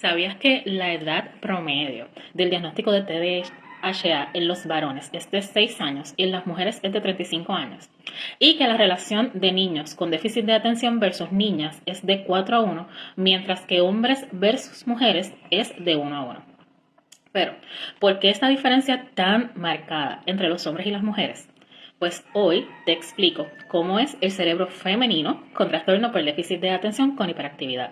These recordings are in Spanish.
¿Sabías que la edad promedio del diagnóstico de TDAH en los varones es de 6 años y en las mujeres es de 35 años? Y que la relación de niños con déficit de atención versus niñas es de 4:1, mientras que hombres versus mujeres es de 1:1. Pero, ¿por qué esta diferencia tan marcada entre los hombres y las mujeres? Pues hoy te explico cómo es el cerebro femenino con trastorno por déficit de atención con hiperactividad.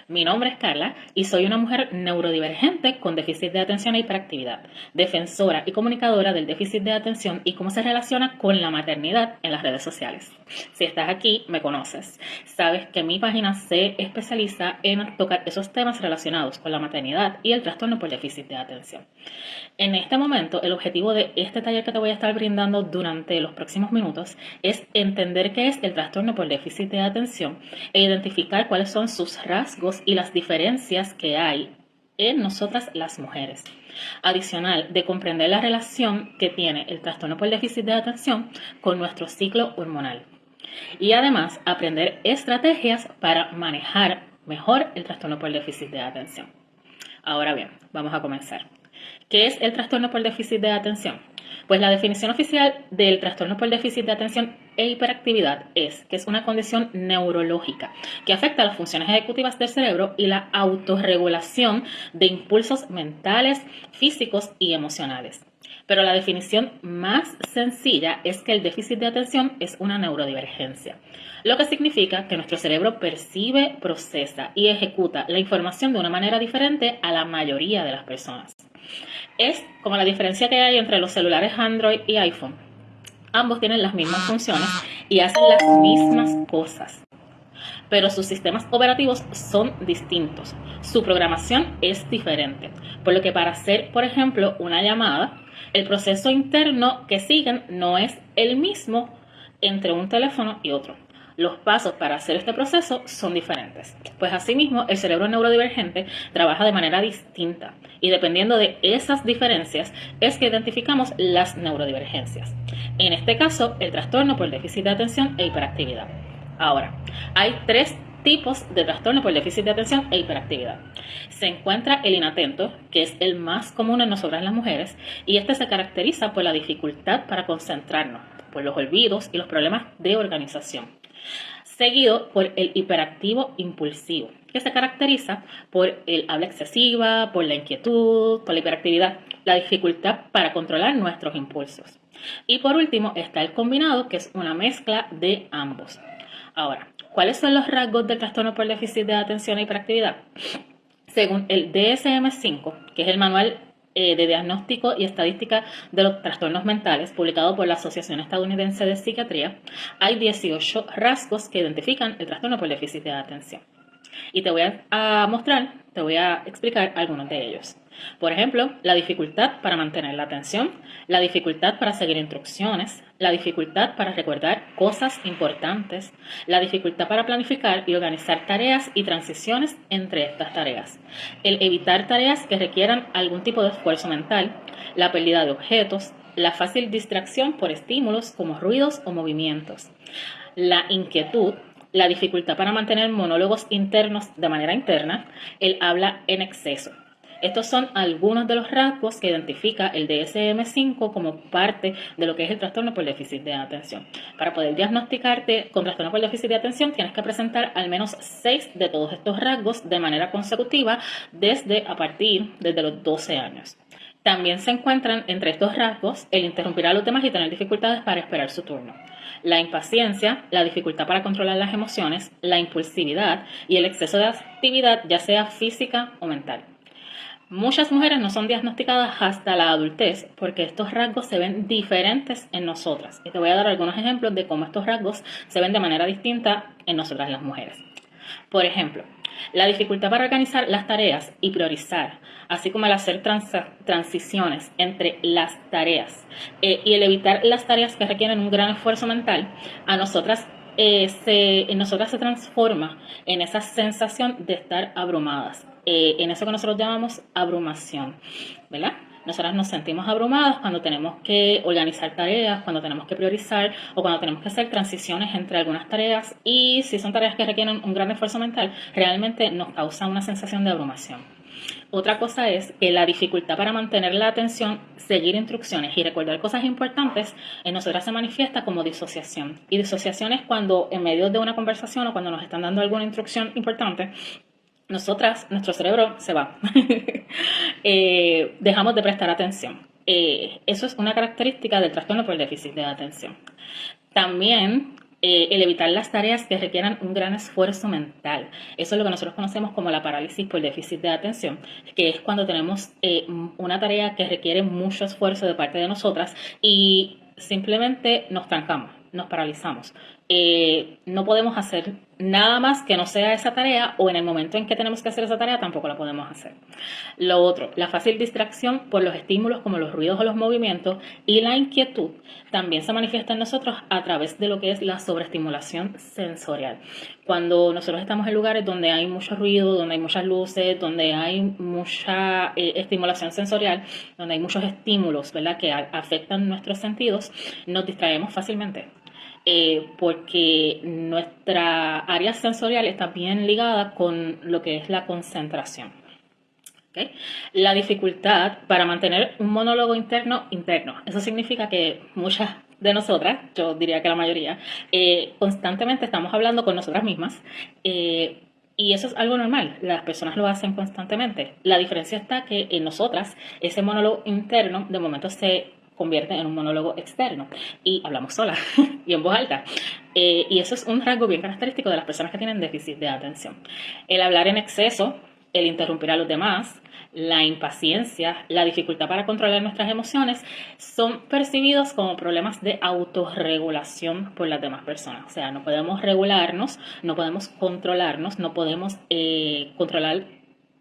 Mi nombre es Carla y soy una mujer neurodivergente con déficit de atención e hiperactividad, defensora y comunicadora del déficit de atención y cómo se relaciona con la maternidad en las redes sociales. Si estás aquí, me conoces. Sabes que mi página se especializa en tocar esos temas relacionados con la maternidad y el trastorno por déficit de atención. En este momento, el objetivo de este taller que te voy a estar brindando durante los próximos minutos es entender qué es el trastorno por déficit de atención e identificar cuáles son sus rasgos y las diferencias que hay en nosotras las mujeres. Adicional de comprender la relación que tiene el trastorno por déficit de atención con nuestro ciclo hormonal. Y además aprender estrategias para manejar mejor el trastorno por déficit de atención. Ahora bien, vamos a comenzar. ¿Qué es el trastorno por déficit de atención? Pues la definición oficial del trastorno por déficit de atención e hiperactividad es que es una condición neurológica que afecta a las funciones ejecutivas del cerebro y la autorregulación de impulsos mentales, físicos y emocionales. Pero la definición más sencilla es que el déficit de atención es una neurodivergencia, lo que significa que nuestro cerebro percibe, procesa y ejecuta la información de una manera diferente a la mayoría de las personas. Es como la diferencia que hay entre los celulares Android y iPhone. Ambos tienen las mismas funciones y hacen las mismas cosas, pero sus sistemas operativos son distintos. Su programación es diferente, por lo que para hacer, por ejemplo, una llamada, el proceso interno que siguen no es el mismo entre un teléfono y otro. Los pasos para hacer este proceso son diferentes. Pues asimismo, el cerebro neurodivergente trabaja de manera distinta y dependiendo de esas diferencias es que identificamos las neurodivergencias. En este caso, el trastorno por déficit de atención e hiperactividad. Ahora, hay 3 tipos de trastorno por déficit de atención e hiperactividad. Se encuentra el inatento, que es el más común en nosotras las mujeres, y este se caracteriza por la dificultad para concentrarnos, por los olvidos y los problemas de organización. Seguido por el hiperactivo impulsivo, que se caracteriza por el habla excesiva, por la inquietud, por la hiperactividad, la dificultad para controlar nuestros impulsos. Y por último está el combinado, que es una mezcla de ambos. Ahora, ¿cuáles son los rasgos del trastorno por déficit de atención e hiperactividad? Según el DSM-5, que es el manual de diagnóstico y estadística de los trastornos mentales, publicado por la Asociación Estadounidense de Psiquiatría, hay 18 rasgos que identifican el trastorno por déficit de atención. Y te voy te voy a explicar algunos de ellos. Por ejemplo, la dificultad para mantener la atención, la dificultad para seguir instrucciones, la dificultad para recordar cosas importantes, la dificultad para planificar y organizar tareas y transiciones entre estas tareas, el evitar tareas que requieran algún tipo de esfuerzo mental, la pérdida de objetos, la fácil distracción por estímulos como ruidos o movimientos, la inquietud, la dificultad para mantener monólogos internos de manera interna, el habla en exceso. Estos son algunos de los rasgos que identifica el DSM-5 como parte de lo que es el trastorno por déficit de atención. Para poder diagnosticarte con trastorno por déficit de atención, tienes que presentar al menos 6 de todos estos rasgos de manera consecutiva desde los 12 años. También se encuentran entre estos rasgos el interrumpir a los demás y tener dificultades para esperar su turno, la impaciencia, la dificultad para controlar las emociones, la impulsividad y el exceso de actividad, ya sea física o mental. Muchas mujeres no son diagnosticadas hasta la adultez porque estos rasgos se ven diferentes en nosotras. Y te voy a dar algunos ejemplos de cómo estos rasgos se ven de manera distinta en nosotras las mujeres. Por ejemplo, la dificultad para organizar las tareas y priorizar, así como el hacer transiciones entre las tareas y el evitar las tareas que requieren un gran esfuerzo mental, en nosotras se transforma en esa sensación de estar abrumadas, en eso que nosotros llamamos abrumación, ¿verdad? Nosotras nos sentimos abrumadas cuando tenemos que organizar tareas, cuando tenemos que priorizar o cuando tenemos que hacer transiciones entre algunas tareas, y si son tareas que requieren un gran esfuerzo mental, realmente nos causa una sensación de abrumación. Otra cosa es que la dificultad para mantener la atención, seguir instrucciones y recordar cosas importantes en nosotras se manifiesta como disociación. Y disociación es cuando en medio de una conversación o cuando nos están dando alguna instrucción importante, nuestro cerebro se va. Dejamos de prestar atención. Eso es una característica del trastorno por déficit de atención. También el evitar las tareas que requieran un gran esfuerzo mental. Eso es lo que nosotros conocemos como la parálisis por déficit de atención, que es cuando tenemos una tarea que requiere mucho esfuerzo de parte de nosotras y simplemente nos trancamos, nos paralizamos. No podemos hacer nada más que no sea esa tarea, o en el momento en que tenemos que hacer esa tarea tampoco la podemos hacer. Lo otro, la fácil distracción por los estímulos como los ruidos o los movimientos, y la inquietud también se manifiesta en nosotros a través de lo que es la sobreestimulación sensorial. Cuando nosotros estamos en lugares donde hay mucho ruido, donde hay muchas luces, donde hay mucha estimulación sensorial, donde hay muchos estímulos, ¿verdad?, que afectan nuestros sentidos, nos distraemos fácilmente. Porque nuestra área sensorial está bien ligada con lo que es la concentración. ¿Okay? La dificultad para mantener un monólogo interno. Eso significa que muchas de nosotras, yo diría que la mayoría, constantemente estamos hablando con nosotras mismas, y eso es algo normal, las personas lo hacen constantemente. La diferencia está que en nosotras ese monólogo interno de momento se convierte en un monólogo externo y hablamos sola y en voz alta. Y eso es un rasgo bien característico de las personas que tienen déficit de atención. El hablar en exceso, el interrumpir a los demás, la impaciencia, la dificultad para controlar nuestras emociones son percibidos como problemas de autorregulación por las demás personas. O sea, no podemos regularnos, no podemos controlarnos, no podemos controlar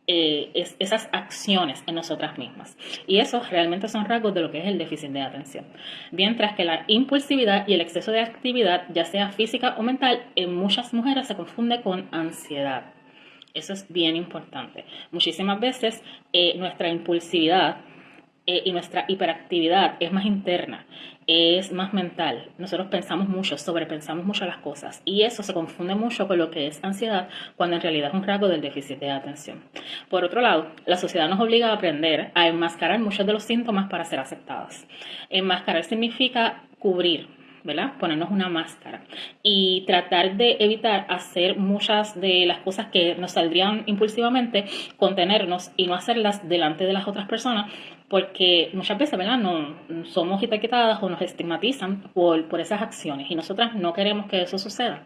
esas acciones en nosotras mismas. Y esos realmente son rasgos de lo que es el déficit de atención. Mientras que la impulsividad y el exceso de actividad, ya sea física o mental, en muchas mujeres se confunde con ansiedad. Eso es bien importante. Muchísimas veces nuestra impulsividad y nuestra hiperactividad es más interna, es más mental. Nosotros pensamos mucho, sobrepensamos mucho las cosas, y eso se confunde mucho con lo que es ansiedad, cuando en realidad es un rasgo del déficit de atención. Por otro lado, la sociedad nos obliga a aprender a enmascarar muchos de los síntomas para ser aceptadas. Enmascarar significa cubrir, ¿verdad? Ponernos una máscara y tratar de evitar hacer muchas de las cosas que nos saldrían impulsivamente, contenernos y no hacerlas delante de las otras personas, porque muchas veces, ¿verdad?, no somos etiquetadas o nos estigmatizan por esas acciones, y nosotras no queremos que eso suceda.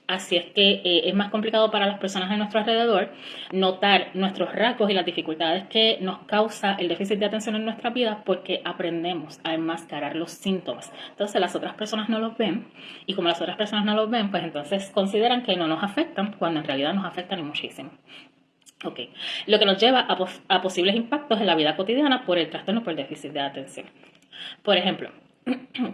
Así es que es más complicado para las personas a nuestro alrededor notar nuestros rasgos y las dificultades que nos causa el déficit de atención en nuestra vida, porque aprendemos a enmascarar los síntomas. Entonces las otras personas no los ven, y como las otras personas no los ven, pues entonces consideran que no nos afectan, cuando en realidad nos afectan y muchísimo. Okay. Lo que nos lleva a posibles impactos en la vida cotidiana por el trastorno por déficit de atención. Por ejemplo,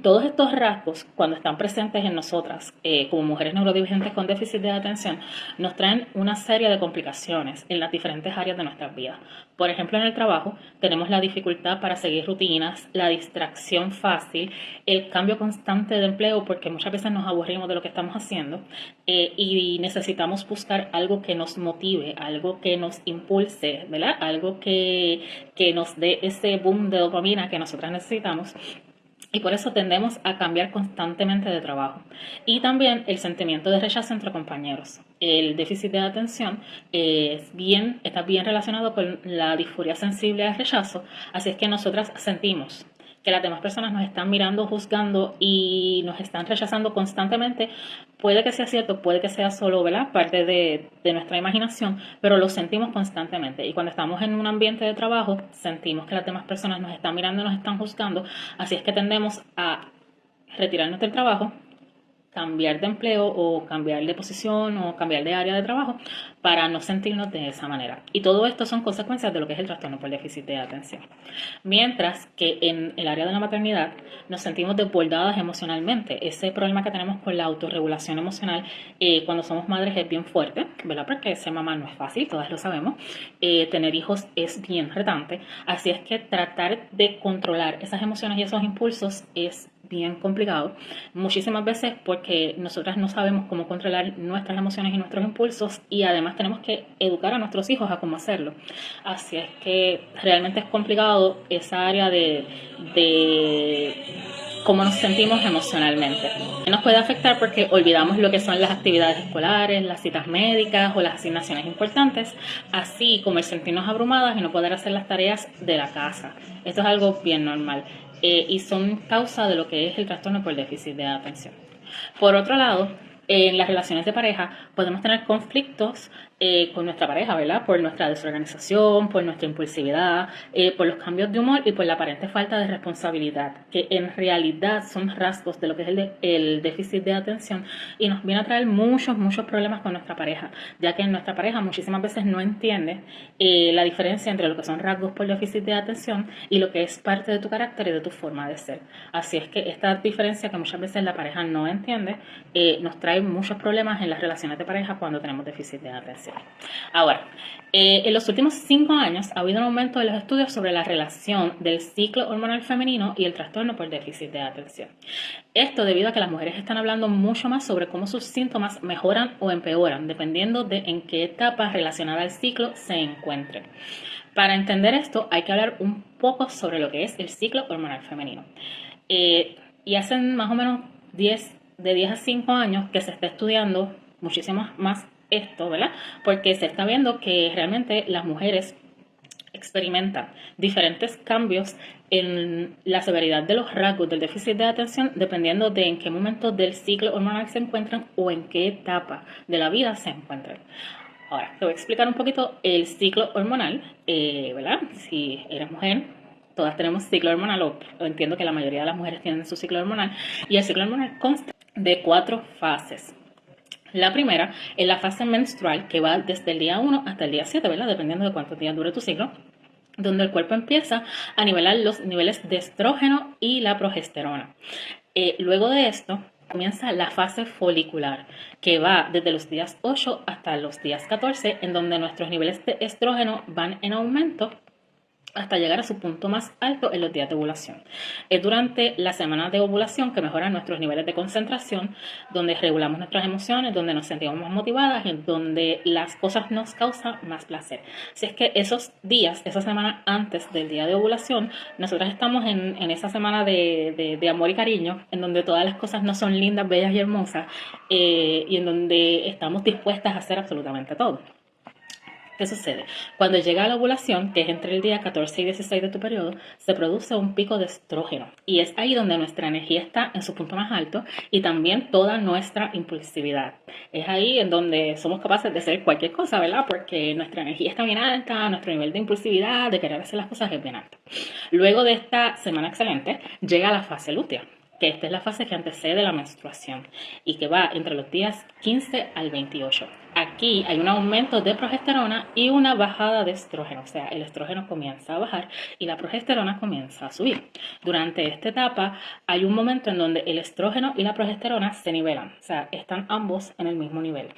todos estos rasgos, cuando están presentes en nosotras como mujeres neurodivergentes con déficit de atención, nos traen una serie de complicaciones en las diferentes áreas de nuestras vidas. Por ejemplo, en el trabajo tenemos la dificultad para seguir rutinas, la distracción fácil, el cambio constante de empleo, porque muchas veces nos aburrimos de lo que estamos haciendo, y necesitamos buscar algo que nos motive, algo que nos impulse, ¿verdad? Algo que nos dé ese boom de dopamina que nosotras necesitamos. Y por eso tendemos a cambiar constantemente de trabajo. Y también el sentimiento de rechazo entre compañeros. El déficit de atención está bien relacionado con la disforia sensible al rechazo. Así es que nosotras sentimos que las demás personas nos están mirando, juzgando y nos están rechazando constantemente. Puede que sea cierto, puede que sea solo, ¿verdad?, parte de nuestra imaginación, pero lo sentimos constantemente. Y cuando estamos en un ambiente de trabajo, sentimos que las demás personas nos están mirando, nos están juzgando. Así es que tendemos a retirarnos del trabajo, cambiar de empleo o cambiar de posición o cambiar de área de trabajo para no sentirnos de esa manera. Y todo esto son consecuencias de lo que es el trastorno por déficit de atención. Mientras que en el área de la maternidad nos sentimos desbordadas emocionalmente. Ese problema que tenemos con la autorregulación emocional cuando somos madres es bien fuerte, ¿verdad? Porque ser mamá no es fácil, todas lo sabemos. Tener hijos es bien retante. Así es que tratar de controlar esas emociones y esos impulsos es bien complicado, muchísimas veces porque nosotras no sabemos cómo controlar nuestras emociones y nuestros impulsos y además tenemos que educar a nuestros hijos a cómo hacerlo. Así es que realmente es complicado esa área de cómo nos sentimos emocionalmente. Nos puede afectar porque olvidamos lo que son las actividades escolares, las citas médicas o las asignaciones importantes, así como el sentirnos abrumadas y no poder hacer las tareas de la casa. Esto es algo bien normal. Y son causa de lo que es el trastorno por déficit de atención. Por otro lado, en las relaciones de pareja podemos tener conflictos con nuestra pareja, ¿verdad? Por nuestra desorganización, por nuestra impulsividad, por los cambios de humor y por la aparente falta de responsabilidad, que en realidad son rasgos de lo que es el déficit de atención y nos viene a traer muchos problemas con nuestra pareja, ya que nuestra pareja muchísimas veces no entiende la diferencia entre lo que son rasgos por déficit de atención y lo que es parte de tu carácter y de tu forma de ser. Así es que esta diferencia que muchas veces la pareja no entiende nos trae muchos problemas en las relaciones de pareja cuando tenemos déficit de atención. Ahora, en los últimos 5 años ha habido un aumento de los estudios sobre la relación del ciclo hormonal femenino y el trastorno por déficit de atención. Esto debido a que las mujeres están hablando mucho más sobre cómo sus síntomas mejoran o empeoran, dependiendo de en qué etapa relacionada al ciclo se encuentren. Para entender esto hay que hablar un poco sobre lo que es el ciclo hormonal femenino. Y hace más o menos de 10 a 5 años que se está estudiando muchísimo más esto, ¿verdad? Porque se está viendo que realmente las mujeres experimentan diferentes cambios en la severidad de los rasgos del déficit de atención dependiendo de en qué momento del ciclo hormonal se encuentran o en qué etapa de la vida se encuentran. Ahora, te voy a explicar un poquito el ciclo hormonal, ¿verdad? Si eres mujer, todas tenemos ciclo hormonal, o entiendo que la mayoría de las mujeres tienen su ciclo hormonal, y el ciclo hormonal consta de 4 fases. La primera es la fase menstrual, que va desde el día 1 hasta el día 7, ¿verdad? Dependiendo de cuántos días dure tu ciclo, donde el cuerpo empieza a nivelar los niveles de estrógeno y la progesterona. Luego de esto comienza la fase folicular, que va desde los días 8 hasta los días 14, en donde nuestros niveles de estrógeno van en aumento hasta llegar a su punto más alto en los días de ovulación. Es durante la semana de ovulación que mejoran nuestros niveles de concentración, donde regulamos nuestras emociones, donde nos sentimos más motivadas y donde las cosas nos causan más placer. Así es que esos días, esa semana antes del día de ovulación, nosotras estamos en esa semana de amor y cariño, en donde todas las cosas no son lindas, bellas y hermosas, y en donde estamos dispuestas a hacer absolutamente todo. ¿Qué sucede? Cuando llega la ovulación, que es entre el día 14 y 16 de tu periodo, se produce un pico de estrógeno y es ahí donde nuestra energía está en su punto más alto y también toda nuestra impulsividad. Es ahí en donde somos capaces de hacer cualquier cosa, ¿verdad? Porque nuestra energía está bien alta, nuestro nivel de impulsividad, de querer hacer las cosas es bien alto. Luego de esta semana excelente, llega la fase lútea, que esta es la fase que antecede la menstruación y que va entre los días 15 al 28. Aquí hay un aumento de progesterona y una bajada de estrógeno, o sea, el estrógeno comienza a bajar y la progesterona comienza a subir. Durante esta etapa hay un momento en donde el estrógeno y la progesterona se nivelan, o sea, están ambos en el mismo nivel.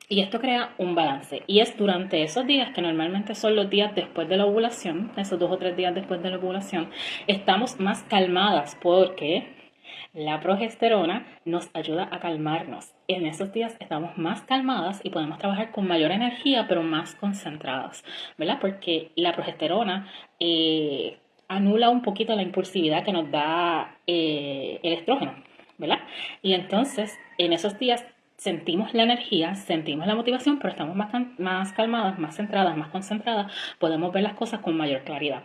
Y esto crea un balance. Y es durante esos días, que normalmente son los días después de la ovulación, esos 2 o 3 días después de la ovulación, estamos más calmadas porque la progesterona nos ayuda a calmarnos. En esos días estamos más calmadas y podemos trabajar con mayor energía, pero más concentradas, ¿verdad? Porque la progesterona anula un poquito la impulsividad que nos da el estrógeno, ¿verdad? Y entonces, en esos días sentimos la energía, sentimos la motivación, pero estamos más calmadas, más centradas, más concentradas, podemos ver las cosas con mayor claridad.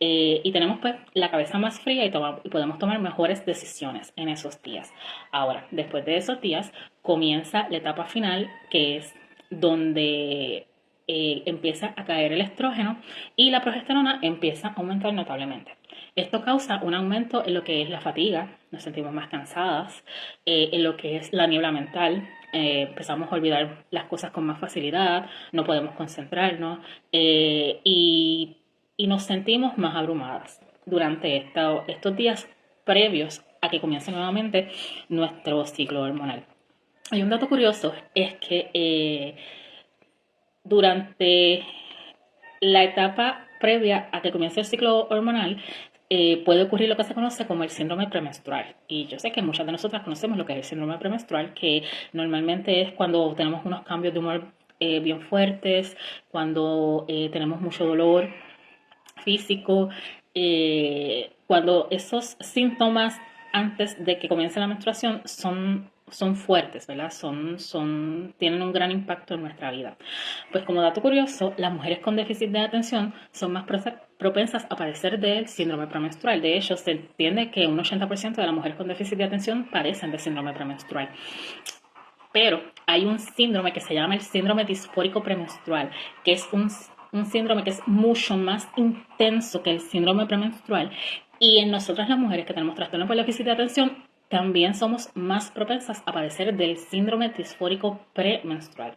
Y tenemos pues la cabeza más fría y podemos tomar mejores decisiones en esos días. Ahora, después de esos días, comienza la etapa final, que es donde empieza a caer el estrógeno y la progesterona empieza a aumentar notablemente. Esto causa un aumento en lo que es la fatiga, nos sentimos más cansadas, en lo que es la niebla mental. Empezamos a olvidar las cosas con más facilidad, no podemos concentrarnos y nos sentimos más abrumadas durante estos días previos a que comience nuevamente nuestro ciclo hormonal. Hay un dato curioso, es que durante la etapa previa a que comience el ciclo hormonal, puede ocurrir lo que se conoce como el síndrome premenstrual. Y yo sé que muchas de nosotras conocemos lo que es el síndrome premenstrual, que normalmente es cuando tenemos unos cambios de humor bien fuertes, cuando tenemos mucho dolor físico, cuando esos síntomas antes de que comience la menstruación son fuertes, ¿verdad? Tienen un gran impacto en nuestra vida. Pues como dato curioso, las mujeres con déficit de atención son más propensas a padecer del síndrome premenstrual. De hecho, se entiende que un 80% de las mujeres con déficit de atención padecen de síndrome premenstrual. Pero hay un síndrome que se llama el síndrome disfórico premenstrual, que es un síndrome que es mucho más intenso que el síndrome premenstrual. Y en nosotras las mujeres que tenemos trastorno por déficit de atención, también somos más propensas a padecer del síndrome disfórico premenstrual.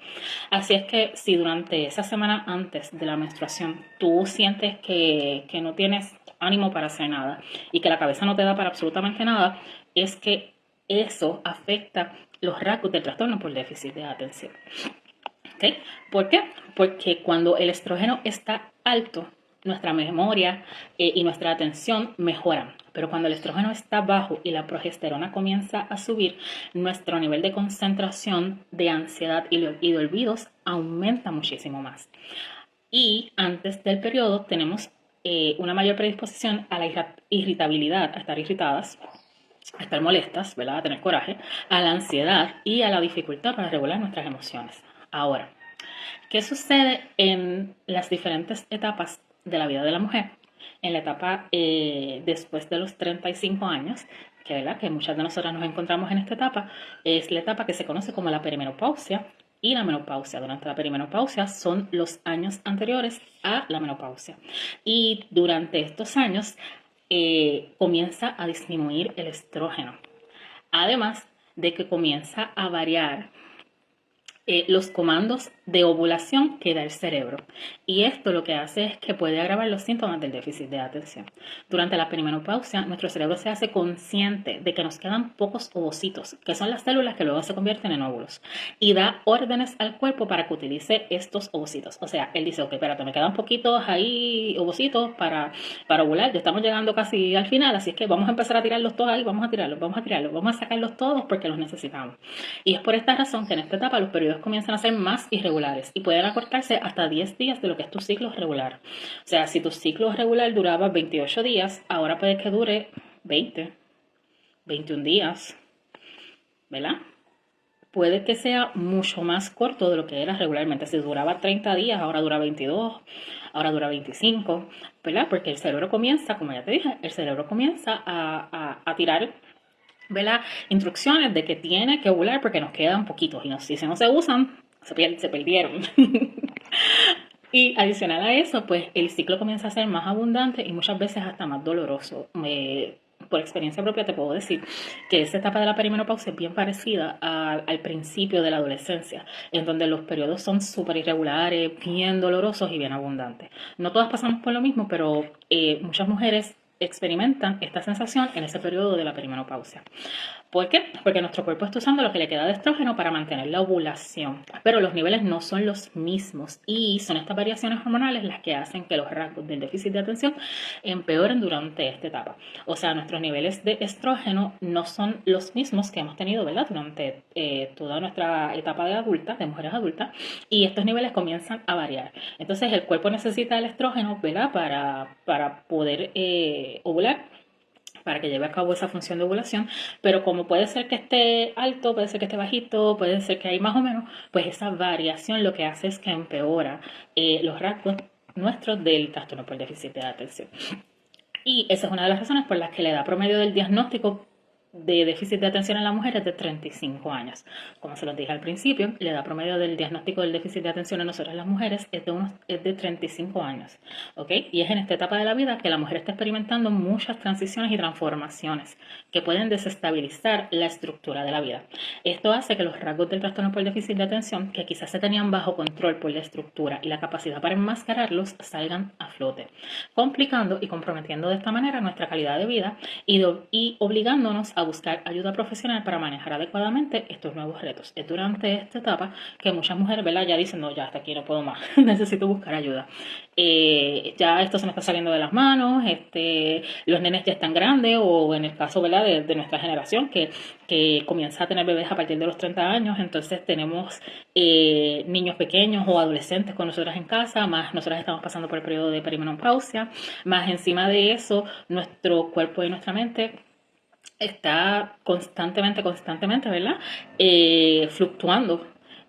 Así es que si durante esa semana antes de la menstruación tú sientes que no tienes ánimo para hacer nada y que la cabeza no te da para absolutamente nada, es que eso afecta los rasgos del trastorno por déficit de atención. ¿Okay? ¿Por qué? Porque cuando el estrógeno está alto, nuestra memoria y nuestra atención mejoran. Pero cuando el estrógeno está bajo y la progesterona comienza a subir, nuestro nivel de concentración, de ansiedad y de olvidos aumenta muchísimo más. Y antes del periodo tenemos una mayor predisposición a la irritabilidad, a estar irritadas, a estar molestas, ¿verdad? A tener coraje, a la ansiedad y a la dificultad para regular nuestras emociones. Ahora, ¿qué sucede en las diferentes etapas de la vida de la mujer? En la etapa después de los 35 años, que, ¿verdad?, que muchas de nosotras nos encontramos en esta etapa, es la etapa que se conoce como la perimenopausia y la menopausia. Durante la perimenopausia son los años anteriores a la menopausia. Y durante estos años comienza a disminuir el estrógeno. Además de que comienza a variar los comandos de ovulación que da el cerebro. Y esto lo que hace es que puede agravar los síntomas del déficit de atención. Durante la perimenopausia, nuestro cerebro se hace consciente de que nos quedan pocos ovocitos, que son las células que luego se convierten en óvulos, y da órdenes al cuerpo para que utilice estos ovocitos. O sea, él dice, ok, espérate, me quedan poquitos ahí ovocitos para ovular, ya estamos llegando casi al final, así es que vamos a empezar a tirarlos todos ahí, vamos a sacarlos todos porque los necesitamos. Y es por esta razón que en esta etapa los periodos comienzan a ser más irregulares y pueden acortarse hasta 10 días de lo que es tu ciclo regular. O sea, si tu ciclo regular duraba 28 días, ahora puede que dure 20, 21 días, ¿verdad? Puede que sea mucho más corto de lo que era regularmente. Si duraba 30 días, ahora dura 22, ahora dura 25, ¿verdad? Porque el cerebro comienza, como ya te dije, el cerebro comienza a tirar, ¿verdad?, instrucciones de que tiene que ovular porque nos quedan poquitos y si no se usan, se perdieron. Y adicional a eso, pues el ciclo comienza a ser más abundante y muchas veces hasta más doloroso. Por experiencia propia te puedo decir que esta etapa de la perimenopausia es bien parecida al principio de la adolescencia, en donde los periodos son súper irregulares, bien dolorosos y bien abundantes. No todas pasamos por lo mismo, pero muchas mujeres experimentan esta sensación en ese periodo de la perimenopausia. ¿Por qué? Porque nuestro cuerpo está usando lo que le queda de estrógeno para mantener la ovulación, pero los niveles no son los mismos y son estas variaciones hormonales las que hacen que los rasgos del déficit de atención empeoren durante esta etapa. O sea, nuestros niveles de estrógeno no son los mismos que hemos tenido, ¿verdad?, durante toda nuestra etapa de adulta, de mujeres adultas, y estos niveles comienzan a variar. Entonces el cuerpo necesita el estrógeno, ¿verdad?, para poder ovular, para que lleve a cabo esa función de ovulación, pero como puede ser que esté alto, puede ser que esté bajito, puede ser que hay más o menos, pues esa variación lo que hace es que empeora los rasgos nuestros del trastorno por déficit de atención. Y esa es una de las razones por las que la edad promedio del diagnóstico de déficit de atención en la mujer es de 35 años. Como se los dije al principio, la edad promedio del diagnóstico del déficit de atención en nosotras las mujeres es de 35 años. ¿Ok? Y es en esta etapa de la vida que la mujer está experimentando muchas transiciones y transformaciones que pueden desestabilizar la estructura de la vida. Esto hace que los rasgos del trastorno por déficit de atención, que quizás se tenían bajo control por la estructura y la capacidad para enmascararlos, salgan a flote, complicando y comprometiendo de esta manera nuestra calidad de vida y obligándonos a buscar ayuda profesional para manejar adecuadamente estos nuevos retos. Es durante esta etapa que muchas mujeres, ¿verdad?, ya dicen, no, ya hasta aquí no puedo más, necesito buscar ayuda. Ya esto se me está saliendo de las manos, los nenes ya están grandes, o en el caso, ¿verdad?, de nuestra generación que comienza a tener bebés a partir de los 30 años, entonces tenemos niños pequeños o adolescentes con nosotras en casa, más nosotras estamos pasando por el periodo de perimenopausia, más encima de eso, nuestro cuerpo y nuestra mente está constantemente, ¿verdad?, fluctuando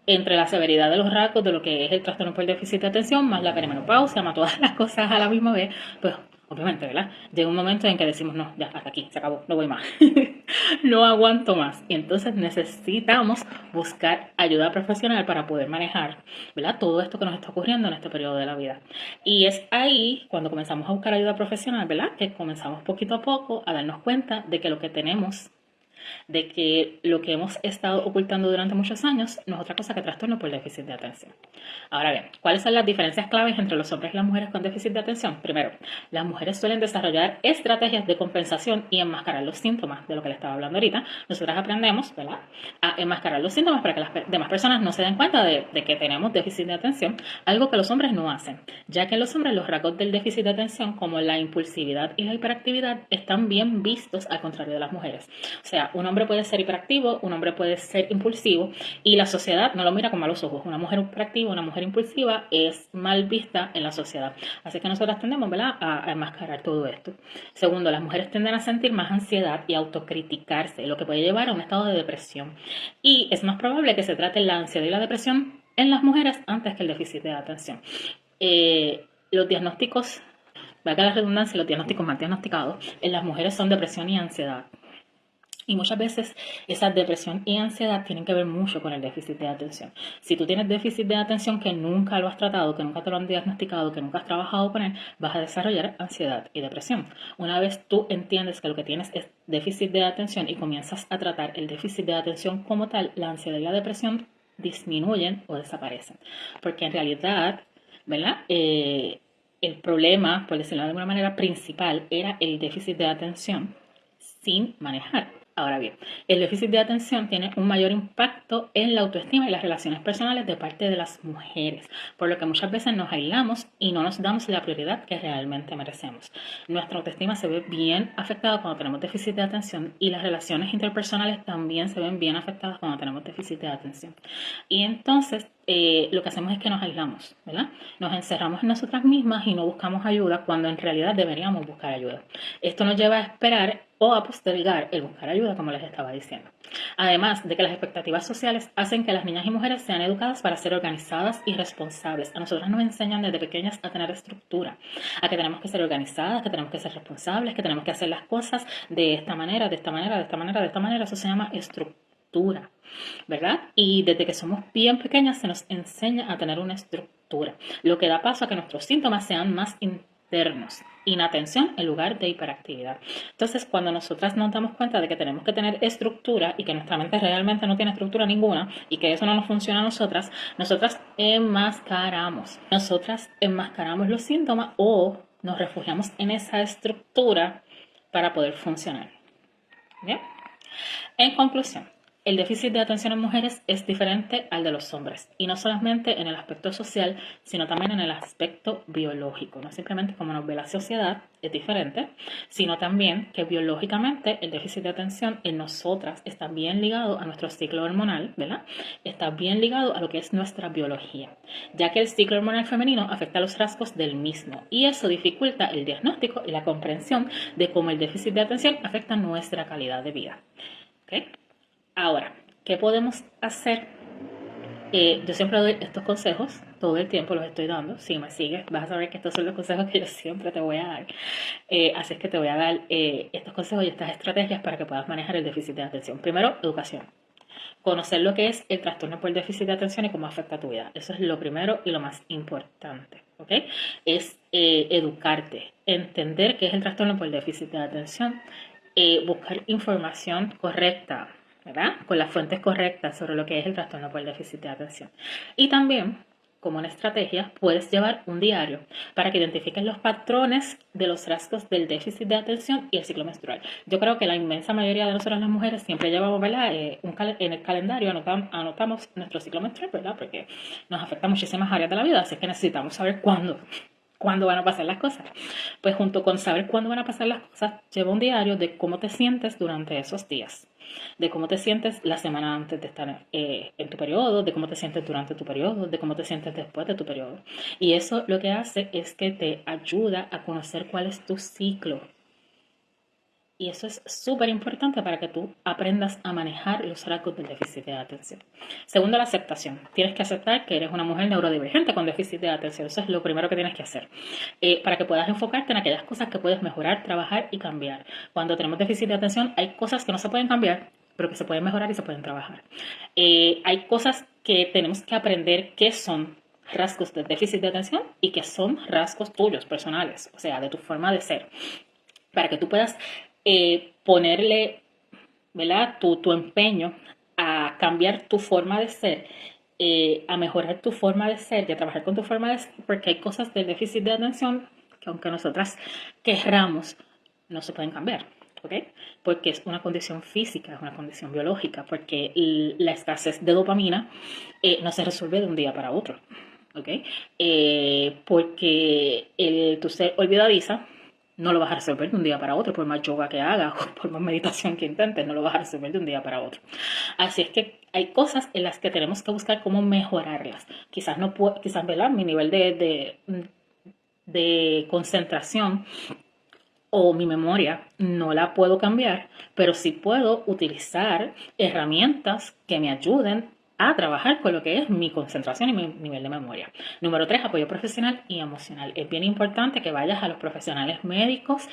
entre la severidad de los rasgos de lo que es el trastorno por déficit de atención, más la perimenopausia, más todas las cosas a la misma vez, pues obviamente, ¿verdad? Llega un momento en que decimos, no, ya, hasta aquí, se acabó, no voy más, no aguanto más. Y entonces necesitamos buscar ayuda profesional para poder manejar, ¿verdad?, todo esto que nos está ocurriendo en este periodo de la vida. Y es ahí, cuando comenzamos a buscar ayuda profesional, ¿verdad?, que comenzamos poquito a poco a darnos cuenta de que lo que tenemos, de que lo que hemos estado ocultando durante muchos años no es otra cosa que trastorno por déficit de atención. Ahora bien, ¿cuáles son las diferencias claves entre los hombres y las mujeres con déficit de atención? Primero, las mujeres suelen desarrollar estrategias de compensación y enmascarar los síntomas, de lo que les estaba hablando ahorita. Nosotras aprendemos, ¿verdad?, a enmascarar los síntomas para que las demás personas no se den cuenta de que tenemos déficit de atención, algo que los hombres no hacen, ya que en los hombres los rasgos del déficit de atención, como la impulsividad y la hiperactividad, están bien vistos al contrario de las mujeres. O sea, un hombre puede ser hiperactivo, un hombre puede ser impulsivo y la sociedad no lo mira con malos ojos. Una mujer hiperactiva, una mujer impulsiva es mal vista en la sociedad. Así que nosotras tendemos, ¿verdad?, a enmascarar todo esto. Segundo, las mujeres tienden a sentir más ansiedad y autocriticarse, lo que puede llevar a un estado de depresión. Y es más probable que se trate la ansiedad y la depresión en las mujeres antes que el déficit de atención. Los diagnósticos, valga la redundancia, los diagnósticos más diagnosticados en las mujeres son depresión y ansiedad. Y muchas veces esa depresión y ansiedad tienen que ver mucho con el déficit de atención. Si tú tienes déficit de atención que nunca lo has tratado, que nunca te lo han diagnosticado, que nunca has trabajado con él, vas a desarrollar ansiedad y depresión. Una vez tú entiendes que lo que tienes es déficit de atención y comienzas a tratar el déficit de atención como tal, la ansiedad y la depresión disminuyen o desaparecen. Porque en realidad, ¿verdad?, el problema, por decirlo de alguna manera, principal era el déficit de atención sin manejar. Ahora bien, el déficit de atención tiene un mayor impacto en la autoestima y las relaciones personales de parte de las mujeres, por lo que muchas veces nos aislamos y no nos damos la prioridad que realmente merecemos. Nuestra autoestima se ve bien afectada cuando tenemos déficit de atención y las relaciones interpersonales también se ven bien afectadas cuando tenemos déficit de atención. Y entonces lo que hacemos es que nos aislamos, ¿verdad? Nos encerramos en nosotras mismas y no buscamos ayuda cuando en realidad deberíamos buscar ayuda. Esto nos lleva a esperar o a postergar el buscar ayuda, como les estaba diciendo. Además de que las expectativas sociales hacen que las niñas y mujeres sean educadas para ser organizadas y responsables. A nosotras nos enseñan desde pequeñas a tener estructura, a que tenemos que ser organizadas, que tenemos que ser responsables, que tenemos que hacer las cosas de esta manera, de esta manera, de esta manera, de esta manera. Eso se llama estructura, ¿verdad? Y desde que somos bien pequeñas se nos enseña a tener una estructura, lo que da paso a que nuestros síntomas sean más internos. Inatención en lugar de hiperactividad. Entonces, cuando nosotras nos damos cuenta de que tenemos que tener estructura y que nuestra mente realmente no tiene estructura ninguna y que eso no nos funciona a nosotras enmascaramos. Nosotras enmascaramos los síntomas o nos refugiamos en esa estructura para poder funcionar. ¿Bien? En conclusión, el déficit de atención en mujeres es diferente al de los hombres, y no solamente en el aspecto social, sino también en el aspecto biológico. No simplemente como nos ve la sociedad es diferente, sino también que biológicamente el déficit de atención en nosotras está bien ligado a nuestro ciclo hormonal, ¿verdad? Está bien ligado a lo que es nuestra biología, ya que el ciclo hormonal femenino afecta a los rasgos del mismo, y eso dificulta el diagnóstico y la comprensión de cómo el déficit de atención afecta nuestra calidad de vida. ¿Okay? Ahora, ¿qué podemos hacer Yo siempre doy estos consejos, todo el tiempo los estoy dando. Si me sigues, vas a saber que estos son los consejos que yo siempre te voy a dar. Así es que te voy a dar estos consejos y estas estrategias para que puedas manejar el déficit de atención. Primero, educación. Conocer lo que es el trastorno por déficit de atención y cómo afecta a tu vida. Eso es lo primero y lo más importante, ¿ok? Es educarte, entender qué es el trastorno por déficit de atención, buscar información correcta, ¿verdad? Con las fuentes correctas sobre lo que es el trastorno por déficit de atención. Y también, como una estrategia, puedes llevar un diario para que identifiques los patrones de los rasgos del déficit de atención y el ciclo menstrual. Yo creo que la inmensa mayoría de nosotras las mujeres siempre llevamos, ¿verdad? En el calendario anotamos nuestro ciclo menstrual, ¿verdad? Porque nos afecta muchísimas áreas de la vida, así que necesitamos saber cuándo van a pasar las cosas. Pues junto con saber cuándo van a pasar las cosas, lleva un diario de cómo te sientes durante esos días, de cómo te sientes la semana antes de estar en tu periodo, de cómo te sientes durante tu periodo, de cómo te sientes después de tu periodo. Y eso lo que hace es que te ayuda a conocer cuál es tu ciclo. Y eso es súper importante para que tú aprendas a manejar los rasgos del déficit de atención. Segundo, la aceptación. Tienes que aceptar que eres una mujer neurodivergente con déficit de atención. Eso es lo primero que tienes que hacer. Para que puedas enfocarte en aquellas cosas que puedes mejorar, trabajar y cambiar. Cuando tenemos déficit de atención, hay cosas que no se pueden cambiar, pero que se pueden mejorar y se pueden trabajar. Hay cosas que tenemos que aprender qué son rasgos de déficit de atención y que son rasgos tuyos, personales, o sea, de tu forma de ser, para que tú puedas ponerle, ¿verdad? Tu empeño a cambiar tu forma de ser, a mejorar tu forma de ser y a trabajar con tu forma de ser, porque hay cosas del déficit de atención que aunque nosotras querramos, no se pueden cambiar. ¿Ok? Porque es una condición física, es una condición biológica, porque la escasez de dopamina no se resuelve de un día para otro. ¿Ok? Porque tu ser olvidadiza no lo vas a resolver de un día para otro, por más yoga que hagas o por más meditación que intentes, no lo vas a resolver de un día para otro. Así es que hay cosas en las que tenemos que buscar cómo mejorarlas. Quizás no puedo, quizás, ¿verdad? Mi nivel de concentración o mi memoria no la puedo cambiar, pero sí puedo utilizar herramientas que me ayuden a trabajar con lo que es mi concentración y mi nivel de memoria. Número 3, apoyo profesional y emocional. Es bien importante que vayas a los profesionales médicos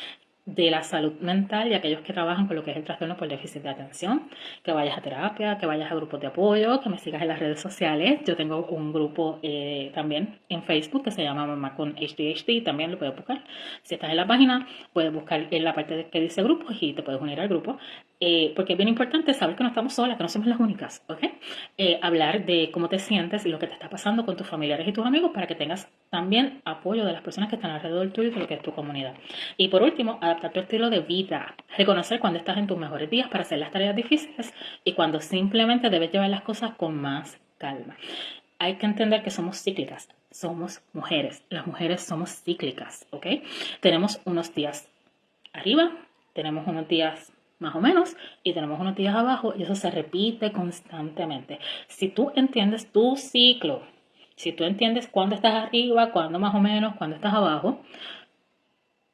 de la salud mental y aquellos que trabajan con lo que es el trastorno por déficit de atención, que vayas a terapia, que vayas a grupos de apoyo, que me sigas en las redes sociales. Yo tengo un grupo también en Facebook que se llama Mamá con ADHD, también lo puedes buscar. Si estás en la página, puedes buscar en la parte que dice grupos y te puedes unir al grupo, porque es bien importante saber que no estamos solas, que no somos las únicas, ¿ok? Hablar de cómo te sientes y lo que te está pasando con tus familiares y tus amigos para que tengas también apoyo de las personas que están alrededor tuyo y de lo que es tu comunidad. Y por último, adaptar tu estilo de vida. Reconocer cuando estás en tus mejores días para hacer las tareas difíciles y cuando simplemente debes llevar las cosas con más calma. Hay que entender que somos cíclicas, somos mujeres. Las mujeres somos cíclicas, ¿ok? Tenemos unos días arriba, tenemos unos días más o menos y tenemos unos días abajo y eso se repite constantemente. Si tú entiendes tu ciclo, si tú entiendes cuándo estás arriba, cuándo más o menos, cuándo estás abajo,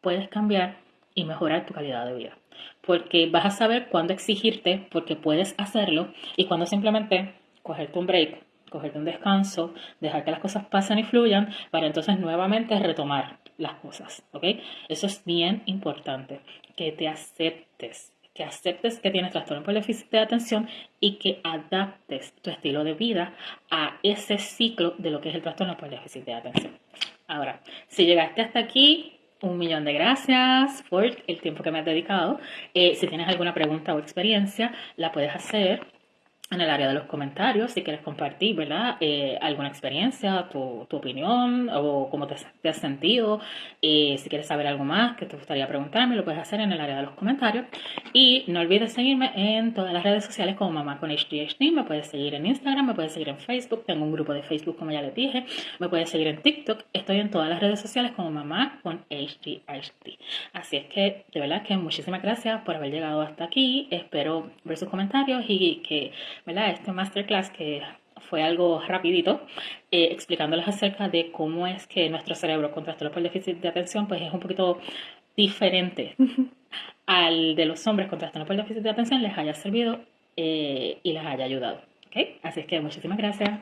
puedes cambiar y mejorar tu calidad de vida. Porque vas a saber cuándo exigirte, porque puedes hacerlo, y cuándo simplemente cogerte un break, cogerte un descanso, dejar que las cosas pasen y fluyan, para entonces nuevamente retomar las cosas, ¿ok? Eso es bien importante, que te aceptes, que tienes trastorno por déficit de atención y que adaptes tu estilo de vida a ese ciclo de lo que es el trastorno por déficit de atención. Ahora, si llegaste hasta aquí, 1.000.000 de gracias por el tiempo que me has dedicado. Si tienes alguna pregunta o experiencia, la puedes hacer en el área de los comentarios, si quieres compartir, ¿verdad? Alguna experiencia, tu opinión o cómo te has sentido. Si quieres saber algo más que te gustaría preguntarme, lo puedes hacer en el área de los comentarios. Y no olvides seguirme en todas las redes sociales como Mamá con ADHD. Me puedes seguir en Instagram, me puedes seguir en Facebook. Tengo un grupo de Facebook, como ya les dije. Me puedes seguir en TikTok. Estoy en todas las redes sociales como Mamá con ADHD. Así es que, de verdad que muchísimas gracias por haber llegado hasta aquí. Espero ver sus comentarios y que, ¿verdad? Este masterclass que fue algo rapidito, explicándoles acerca de cómo es que nuestro cerebro con trastorno por déficit de atención pues es un poquito diferente al de los hombres con trastorno por déficit de atención, les haya servido y les haya ayudado. ¿Okay? Así es que muchísimas gracias.